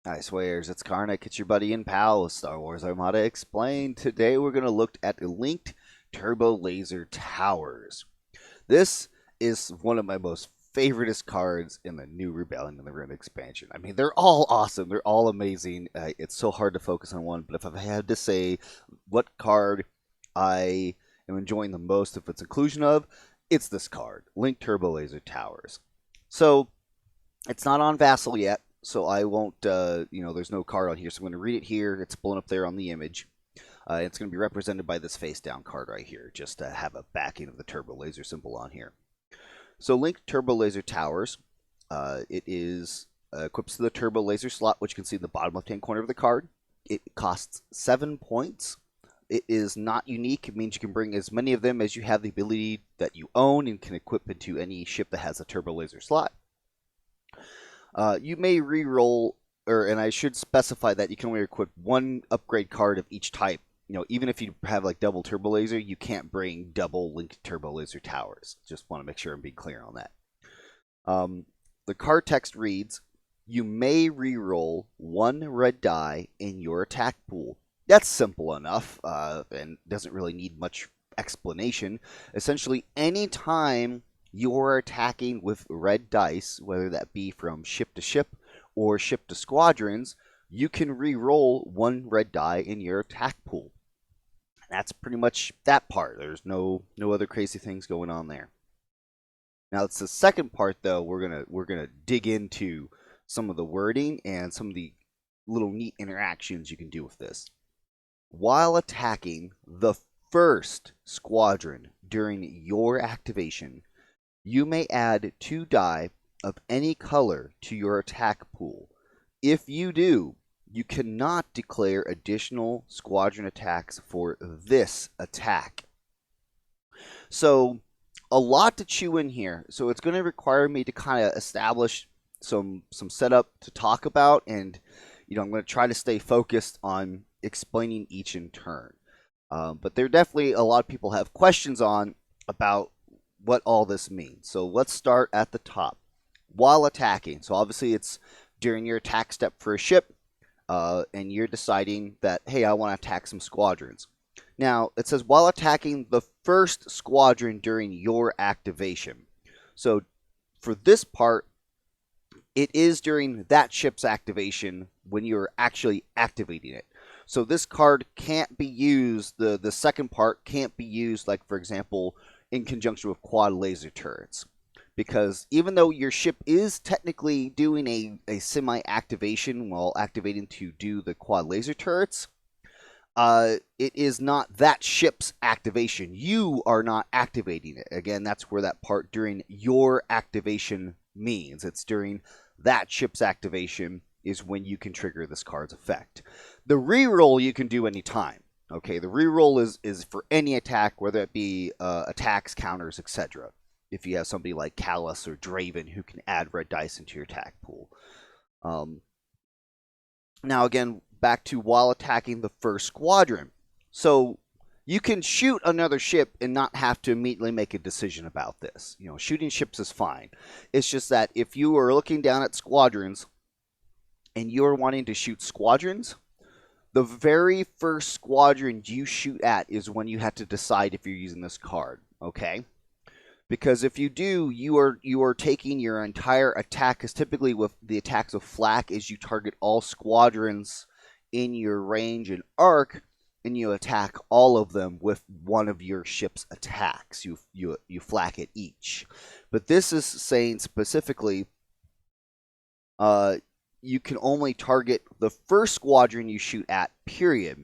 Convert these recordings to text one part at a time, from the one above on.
Hi, Swayers. It's Karnak. It's your buddy and pal, Star Wars Armada Explained. Today we're going to look at linked Turbolaser towers. This is one of my most favoriteest cards in the new Rebellion and the Rim expansion. I mean, they're all awesome. They're all amazing. It's so hard to focus on one, but if I had to say what card I am enjoying the most of its inclusion of, it's this card, Linked Turbolaser Towers. So, it's not on Vassal yet, so I won't, there's no card on here, so I'm going to read it here. It's blown up there on the image. It's going to be represented by this face-down card right here, just to have a backing of the Turbolaser symbol on here. So Linked Turbolaser Towers, it is equips to the Turbolaser slot, which you can see in the bottom left-hand corner of the card. It costs 7 points. It is not unique. It means you can bring as many of them as you have the ability that you own and can equip into any ship that has a Turbolaser slot. You may re-roll, and I should specify that you can only equip one upgrade card of each type. Even if you have like double Turbolaser, you can't bring double linked Turbolaser towers. Just want to make sure I'm being clear on that. The card text reads, "You may re-roll one red die in your attack pool." That's simple enough, and doesn't really need much explanation. Essentially, any time you're attacking with red dice, whether that be from ship to ship or ship to squadrons, you can re-roll one red die in your attack pool. That's pretty much that part. There's no other crazy things going on there. Now it's the second part though. We're gonna dig into some of the wording and some of the little neat interactions you can do with this. While attacking the first squadron during your activation, you may add 2 die of any color to your attack pool. If you do, you cannot declare additional squadron attacks for this attack. So, a lot to chew in here. So it's going to require me to kind of establish some setup to talk about, and I'm going to try to stay focused on explaining each in turn. But there definitely a lot of people have questions on about what all this means. So let's start at the top. While attacking, so obviously it's during your attack step for a ship, and you're deciding that, hey, I want to attack some squadrons. Now, it says while attacking the first squadron during your activation. So for this part, it is during that ship's activation when you're actually activating it. So this card can't be used, the second part can't be used, like, for example, in conjunction with quad laser turrets. Because even though your ship is technically doing a semi-activation while activating to do the quad laser turrets, it is not that ship's activation. You are not activating it. Again, that's where that part during your activation means. It's during that ship's activation is when you can trigger this card's effect. The reroll you can do anytime. Okay, the reroll is for any attack, whether it be attacks, counters, etc. If you have somebody like Callus or Draven who can add red dice into your attack pool. Now again, back to while attacking the first squadron. So you can shoot another ship and not have to immediately make a decision about this. Shooting ships is fine. It's just that if you are looking down at squadrons and you're wanting to shoot squadrons, the very first squadron you shoot at is when you have to decide if you're using this card, okay? Because if you do, you are taking your entire attack, because typically with the attacks of flak is you target all squadrons in your range and arc, and you attack all of them with one of your ship's attacks. You flak at each. But this is saying specifically, you can only target the first squadron you shoot at, period.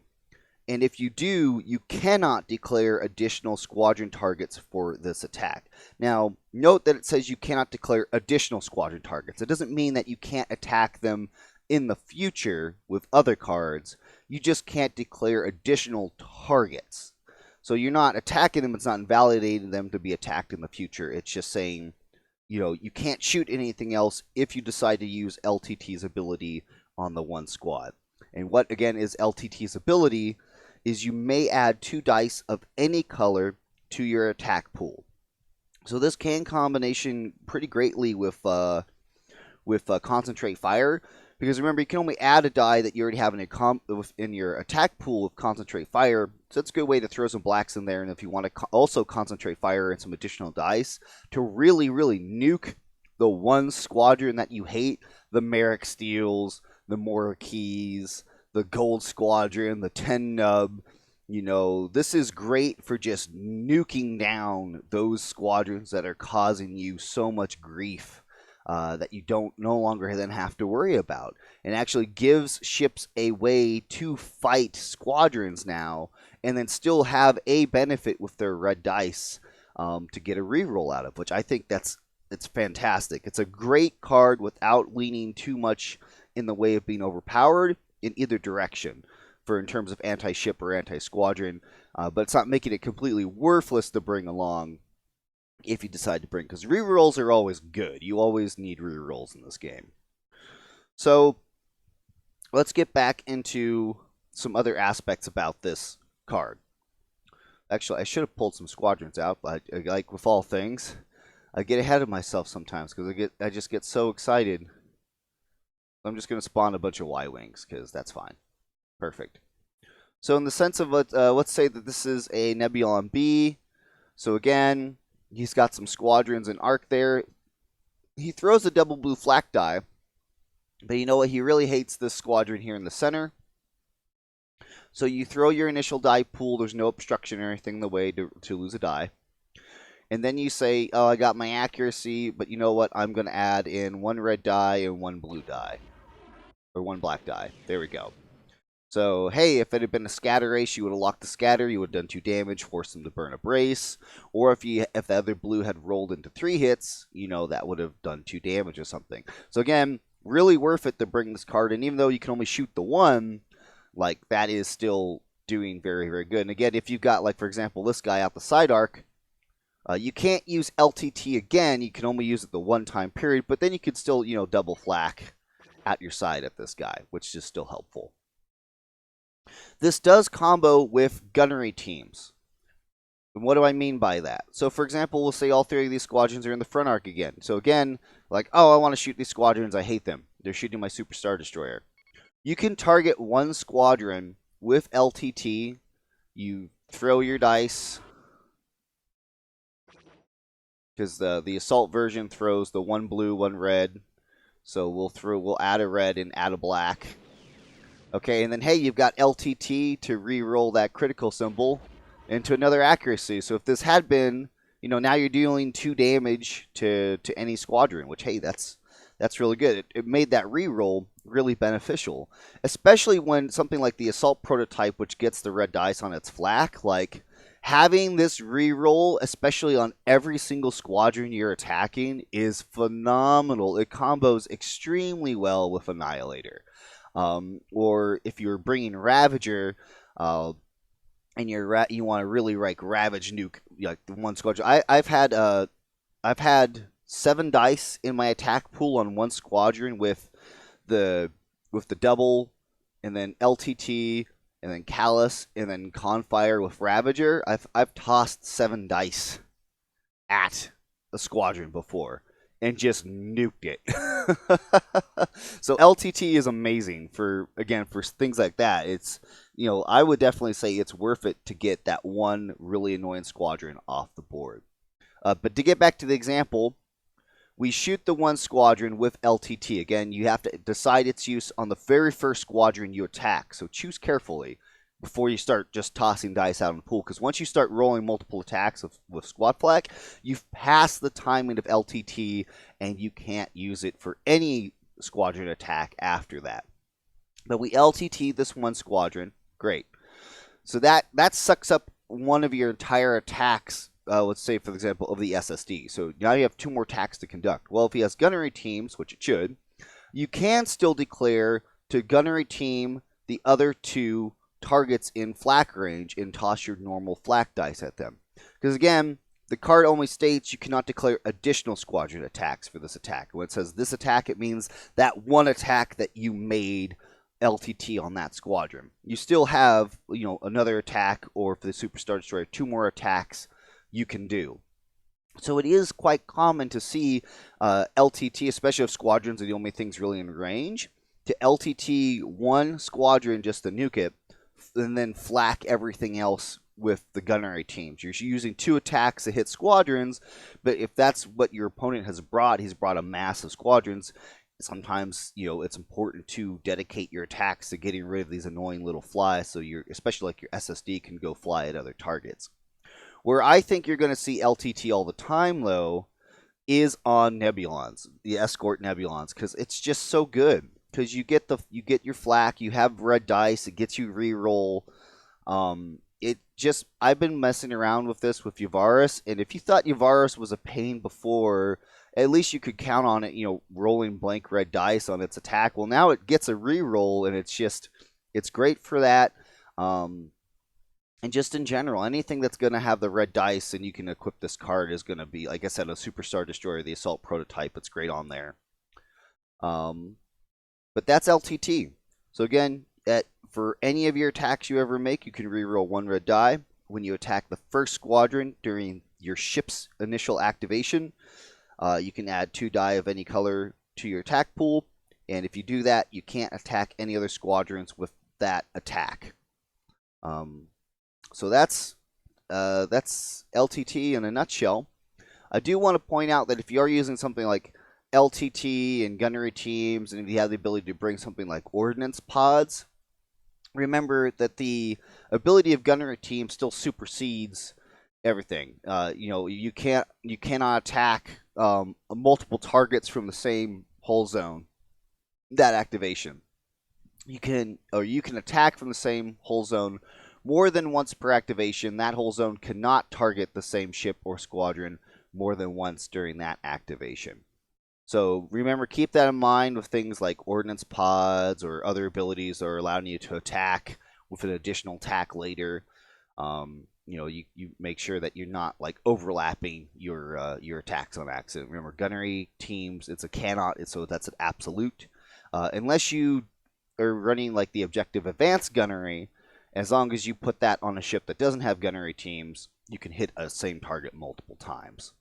And if you do, you cannot declare additional squadron targets for this attack. Now, note that it says you cannot declare additional squadron targets. It doesn't mean that you can't attack them in the future with other cards. You just can't declare additional targets. So you're not attacking them. It's not invalidating them to be attacked in the future. It's just saying, you can't shoot anything else if you decide to use LTT's ability on the one squad. And what, again, is LTT's ability is you may add 2 dice of any color to your attack pool. So this can combination pretty greatly with Concentrate Fire, Because remember, you can only add a die that you already have in your attack pool of Concentrate Fire. So that's a good way to throw some blacks in there. And if you want to also Concentrate Fire and some additional dice to really, really nuke the one squadron that you hate, the Merrick Steels, the Morikis, the Gold Squadron, the 10 Nub. This is great for just nuking down those squadrons that are causing you so much grief that you don't no longer then have to worry about. And actually gives ships a way to fight squadrons now and then still have a benefit with their red dice to get a reroll out of, which I think it's fantastic. It's a great card without leaning too much in the way of being overpowered in either direction in terms of anti-ship or anti-squadron, but it's not making it completely worthless to bring along if you decide to bring, because rerolls are always good. You always need rerolls in this game. So let's get back into some other aspects about this card. Actually, I should have pulled some squadrons out, but like with all things, I get ahead of myself sometimes because I just get so excited. I'm just going to spawn a bunch of Y-Wings because that's fine. Perfect. So in the sense of, let's say that this is a Nebulon B. So again, he's got some squadrons in arc there. He throws a double blue flak die. But you know what? He really hates this squadron here in the center. So you throw your initial die pool. There's no obstruction or anything in the way to lose a die. And then you say, oh, I got my accuracy, but you know what? I'm going to add in one red die and one blue die. Or one black die. There we go. So, hey, if it had been a scatter race, you would have locked the scatter, you would have done 2 damage, forced them to burn a brace. Or if the other blue had rolled into 3 hits, that would have done 2 damage or something. So again, really worth it to bring this card in, even though you can only shoot the one, like, that is still doing very, very good. And again, if you've got, like, for example, this guy out the side arc, you can't use LTT again, you can only use it the one time period, but then you could still, double flak at your side at this guy, which is still helpful. This does combo with gunnery teams. And what do I mean by that? So, for example, we'll say all 3 of these squadrons are in the front arc again. So, again, like, oh, I want to shoot these squadrons. I hate them. They're shooting my Super Star Destroyer. You can target one squadron with LTT. You throw your dice, because the assault version throws the 1 blue, 1 red. So we'll add a red and add a black. Okay, and then, hey, you've got LTT to re-roll that critical symbol into another accuracy. So if this had been, now you're dealing 2 damage to any squadron, which, hey, that's really good. It made that re-roll really beneficial, especially when something like the assault prototype, which gets the red dice on its flak, like, having this re-roll, especially on every single squadron you're attacking, is phenomenal. It combos extremely well with Annihilator. Or if you're bringing Ravager, and you want to really Ravage nuke like the one squadron. I've had 7 dice in my attack pool on one squadron with the double, and then LTT, and then Callus, and then Confire with Ravager. I've tossed 7 dice at a squadron before and just nuked it. So LTT is amazing for things like that. It's, I would definitely say it's worth it to get that one really annoying squadron off the board. But to get back to the example, we shoot the one squadron with LTT. Again, you have to decide its use on the very first squadron you attack. So choose carefully before you start just tossing dice out in the pool, because once you start rolling multiple attacks with squad flak, you've passed the timing of LTT, and you can't use it for any squadron attack after that. But we LTT this one squadron, great. So that sucks up one of your entire attacks, let's say, for example, of the SSD. So now you have 2 more attacks to conduct. Well, if he has gunnery teams, which it should, you can still declare to gunnery team the other 2 targets in flak range and toss your normal flak dice at them. Because again, the card only states you cannot declare additional squadron attacks for this attack. When it says this attack, it means that one attack that you made LTT on that squadron. You still have, another attack, or for the Super Star Destroyer, 2 more attacks you can do. So it is quite common to see LTT, especially if squadrons are the only things really in range, to LTT one squadron just to nuke it, and then flak everything else with the gunnery teams. You're using 2 attacks to hit squadrons, but if that's what your opponent has brought, he's brought a mass of squadrons. Sometimes, it's important to dedicate your attacks to getting rid of these annoying little flies, so especially like your SSD can go fly at other targets. Where I think you're going to see LTT all the time, though, is on Nebulons, the escort Nebulons, because it's just so good. Because you get your flak, you have red dice, it gets you reroll. I've been messing around with this with Yavaris, and if you thought Yavaris was a pain before, at least you could count on it, rolling blank red dice on its attack. Well, now it gets a reroll, and it's great for that. And just in general, anything that's going to have the red dice and you can equip this card is going to be, like I said, a Superstar Destroyer, the Assault Prototype. It's great on there. But that's LTT. So again, for any of your attacks you ever make, you can reroll 1 red die. When you attack the first squadron during your ship's initial activation, you can add 2 die of any color to your attack pool. And if you do that, you can't attack any other squadrons with that attack. So that's LTT in a nutshell. I do want to point out that if you are using something like LTT and gunnery teams, and if you have the ability to bring something like ordnance pods, remember that the ability of gunnery team still supersedes everything. You cannot attack multiple targets from the same hull zone. That activation, you can attack from the same hull zone more than once per activation. That hull zone cannot target the same ship or squadron more than once during that activation. So remember, keep that in mind with things like ordnance pods or other abilities that are allowing you to attack with an additional attack later. You make sure that you're not like overlapping your attacks on accident. Remember, gunnery teams, it's a cannot, so that's an absolute. Unless you are running like the objective advanced gunnery, as long as you put that on a ship that doesn't have gunnery teams, you can hit a same target multiple times.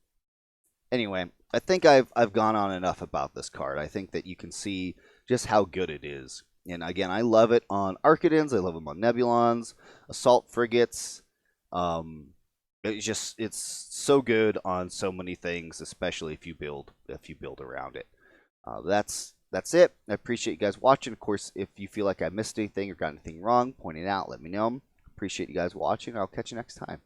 Anyway, I think I've gone on enough about this card. I think that you can see just how good it is. And again, I love it on Archidans. I love them on Nebulons, Assault Frigates. It's so good on so many things, especially if you build around it. That's it. I appreciate you guys watching. Of course, if you feel like I missed anything or got anything wrong, point it out. Let me know. Appreciate you guys watching. I'll catch you next time.